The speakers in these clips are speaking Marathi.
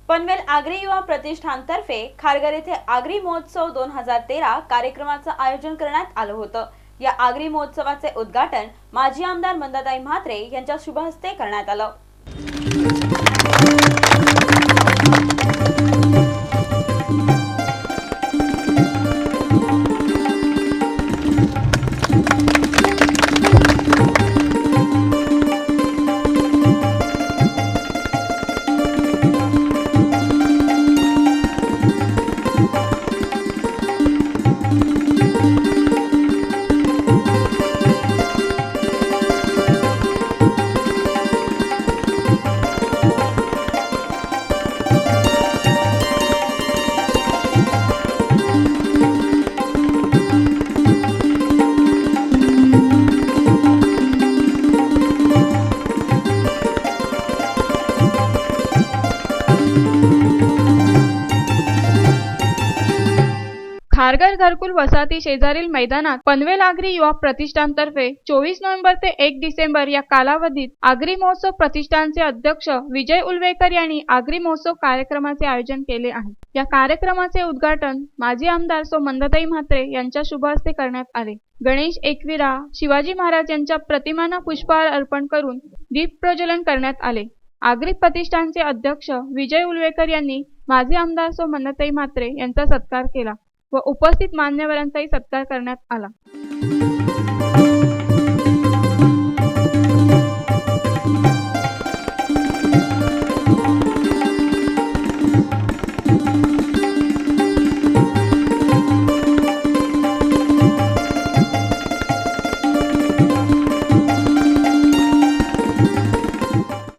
पनवेल आगरी युवा प्रतिष्ठानतर्फे खारघर येथे आगरी महोत्सव 2013 कार्यक्रमाचं आयोजन करण्यात आलं होतं। या आगरी महोत्सवाचे उद्घाटन माजी आमदार मंदाताई म्हात्रे यांच्या शुभ हस्ते करण्यात आलं। खारघर घरकुल वसाहती शेजारील मैदानात पनवेल आगरी युवा प्रतिष्ठानतर्फे 24 नोव्हेंबर ते 1 डिसेंबर या कालावधीत आगरी महोत्सव प्रतिष्ठानचे अध्यक्ष विजय उलवेकर यांनी आगरी महोत्सव कार्यक्रमाचे आयोजन केले आहे। या कार्यक्रमाचे उद्घाटन माजी आमदार सौ मंदाताई म्हात्रे यांच्या शुभ हस्ते करण्यात आले। गणेश एकविरा शिवाजी महाराज यांच्या प्रतिमांना पुष्पहार अर्पण करून दीप प्रज्वलन करण्यात आले। आगरी प्रतिष्ठानचे अध्यक्ष विजय उलवेकर यांनी माजी आमदार सौ मंदाताई म्हात्रे यांचा सत्कार केला व उपस्थित मान्यवरांचाही सत्कार करण्यात आला।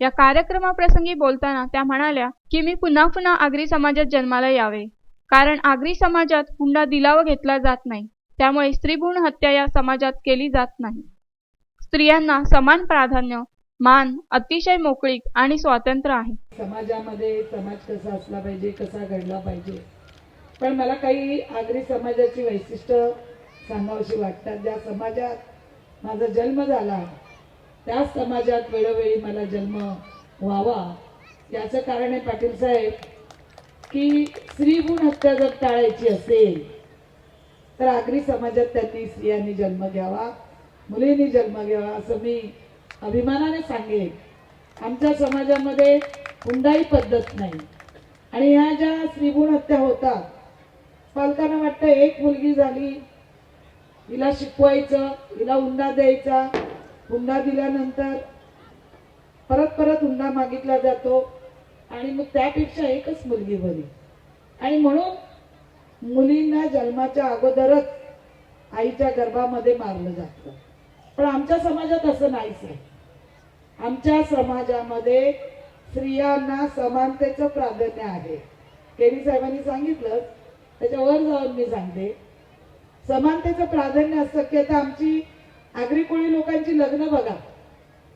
या कार्यक्रमाप्रसंगी बोलताना त्या म्हणाल्या की मी पुन्हा पुन्हा आगरी समाजात जन्माला यावे, कारण आगरी समाजात हुंडा दिला व घेतला जात नाही, त्यामुळे स्त्रीभ्रूण हत्या या समाजात केली जात नाही। स्त्रियांना समान प्राधान्य, मान, अतिशय मोकळीक आणि स्वातंत्र्य आहे। समाजामध्ये समाज कसा असला पाहिजे, कसा घडला पाहिजे, पण मला काही आगरी समाजाची वैशिष्ट्य सांगावीशी वाटतात। ज्या समाजात माझा जन्म झाला त्याच समाजात वेळोवेळी मला जन्म व्हावा, याचं कारण आहे पाटील साहेब की स्त्रीभ्रूण हत्या जर टाळायची असेल तर आगरी समाजात त्यांनी स्त्रियांनी जन्म घ्यावा, मुलींनी जन्म घ्यावा, असं मी अभिमानाने सांगेन। आमच्या समाजामध्ये हुंडाई पद्धत नाही आणि ह्या ज्या स्त्रीभ्रूण हत्या होतात, पालकांना वाटतं एक मुलगी झाली, हिला शिकवायचं, हिला हुंडा द्यायचा, हुंडा दिल्यानंतर परत परत हुंडा मागितला जातो आणि मग त्यापेक्षा एकच मुलगी बरी, आणि म्हणून मुलींना जन्माच्या अगोदरच आईच्या गर्भामध्ये मारलं जातं। पण आमच्या समाजात असं नाहीच आहे। आमच्या समाजामध्ये स्त्रियांना समानतेचं प्राधान्य आहे। केरी साहेबांनी सांगितलं, त्याच्यावर जाऊन मी सांगते, समानतेचं प्राधान्य असतं की आता आमची आगरी कोळी लोकांची लग्न बघा,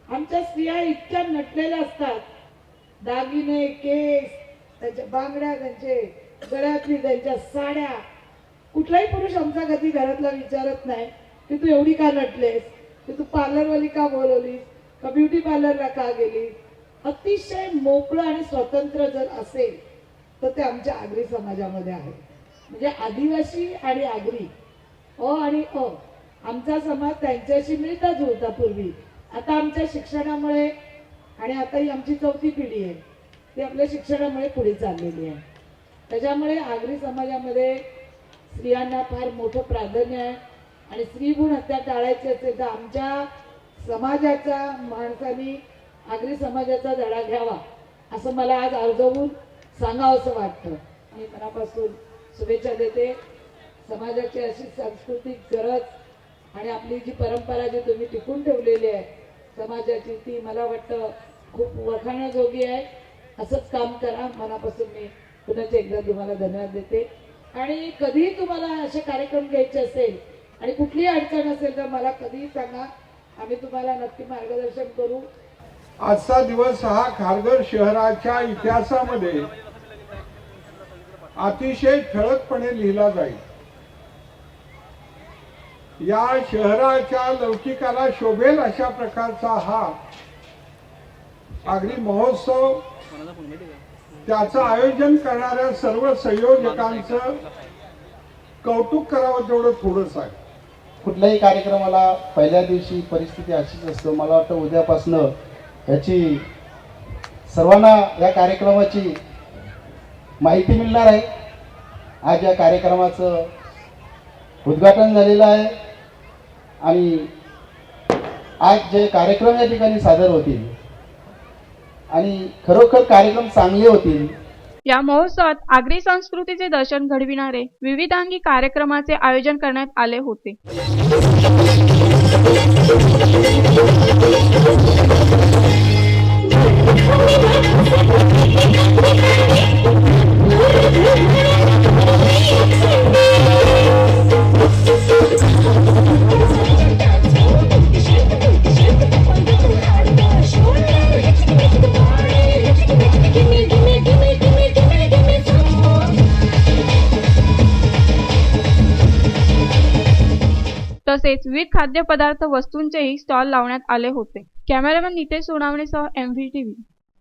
आमच्या स्त्रिया इतक्या नटलेल्या असतात, दागिने, केस, त्यांच्या बांगड्या, त्यांचे गळ्यातली त्यांच्या साड्या। कुठलाही पुरुष आमचा कधी घरातला विचारत नाही की तू एवढी का नटलेस, की तू पार्लरवाली का बोलवलीस, का ब्युटी पार्लरला का गेलीस। अतिशय मोकळं आणि स्वतंत्र जर असेल तर ते आमच्या आगरी समाजामध्ये आहे। म्हणजे आदिवासी आणि आगरी अ आणि अ, आमचा समाज त्यांच्याशी मिळता जुळता पूर्वी, आता आमच्या शिक्षणामुळे, आणि आता ही आमची चौथी पिढी आहे, ती आपल्या शिक्षणामुळे पुढे चाललेली आहे। त्याच्यामुळे आगरी समाजामध्ये स्त्रियांना फार मोठं प्राधान्य आहे आणि स्त्रीभ्रूण हत्या टाळायची असेल तर आमच्या समाजाच्या माणसांनी आगरी समाजाचा धडा घ्यावा, असं मला आज आर्जवून सांगावंसं वाटतं। मी मनापासून शुभेच्छा देते। समाजाची अशी सांस्कृतिक गरज आणि आपली जी परंपरा जी तुम्ही टिकून ठेवलेली आहे समाजाची, ती मला वाटतं खूप वखाणण्याजोगी आहे। असंच काम करा। मनापासून मी पुन्हा एकदा तुम्हाला धन्यवाद देते। आणि कधी तुम्हाला असे कार्यक्रम घ्यायचे असेल आणि कुठलीही अडचण असेल तर मला कधीही सांगा, आम्ही तुम्हाला नक्की मार्गदर्शन करू। आजचा दिवस हा खारघर शहराच्या इतिहासामध्ये अतिशय ठळकपणे लिहिला जाईल। या शहराच्या लौकिकाला शोभेल अशा प्रकारचा हा आगरी महोत्सव त्याचं आयोजन करणाऱ्या सर्व संयोजकांचं कौतुक करावं तेवढं थोडंच आहे. कुठल्याही कार्यक्रमाला पहिल्या दिवशी परिस्थिती अशीच असतो. मला वाटतं उद्यापासनं याची सर्वांना या कार्यक्रमाची माहिती मिळणार आहे. आज या कार्यक्रमाचं उद्घाटन झालेलं आहे आणि आज जे कार्यक्रम या ठिकाणी सादर होतील आणि खरोखर कार्यक्रम चांगले होतील. या महोत्सवात आगरी संस्कृतीचे दर्शन घडविणारे विविधांगी कार्यक्रमाचे आयोजन करण्यात आले होते. तसेच विविध खाद्यपदार्थ वस्तूंचेही स्टॉल लावण्यात आले होते. कॅमेरामॅन नितेश सोनावणेसह MVTV.